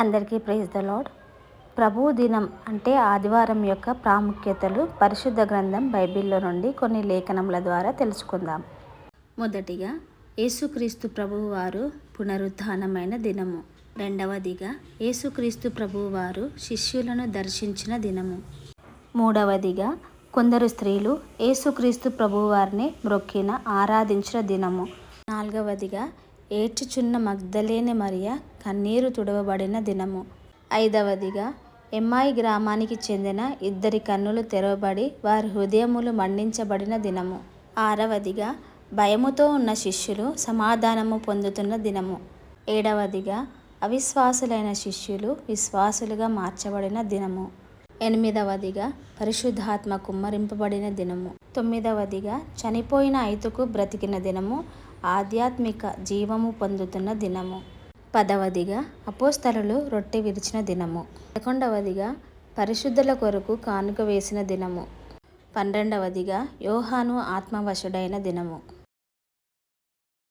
అందరికీ praise the lord. ప్రభువు దినం అంటే ఆదివారం యొక్క ప్రాముఖ్యతలు పరిశుద్ధ గ్రంథం బైబిల్లో నుండి కొన్ని లేఖనముల ద్వారా తెలుసుకుందాం. మొదటిగా యేసుక్రీస్తు ప్రభువు వారు పునరుత్థానమైన దినము. రెండవదిగా యేసుక్రీస్తు ప్రభువు వారు శిష్యులను దర్శించిన దినము. మూడవదిగా కొందరు స్త్రీలు యేసుక్రీస్తు ప్రభువు వారిని మ్రొక్కిన ఆరాధించిన దినము. నాలుగవదిగా ఏడ్చుచున్న మగ్దలేనే మరియ కన్నీరు తుడవబడిన దినము. ఐదవదిగా ఎమ్మాయి గ్రామానికి చెందిన ఇద్దరి కన్నులు తెరవబడి వారి హృదయములు మండించబడిన దినము. ఆరవదిగా భయముతో ఉన్న శిష్యులు సమాధానము పొందుతున్న దినము. ఏడవదిగా అవిశ్వాసులైన శిష్యులు విశ్వాసులుగా మార్చబడిన దినము. ఎనిమిదవదిగా పరిశుద్ధాత్మ కుమ్మరింపబడిన దినము. తొమ్మిదవదిగా చనిపోయిన ఐతుకు బ్రతికిన దినము, ఆధ్యాత్మిక జీవము పొందుతున్న దినము. పదవదిగా అపోస్తలులు రొట్టె విరిచిన దినము. 11వదిగా పరిశుద్ధుల కొరకు కానుక వేసిన దినము. 12వదిగా యోహాను ఆత్మవశుడైన దినము.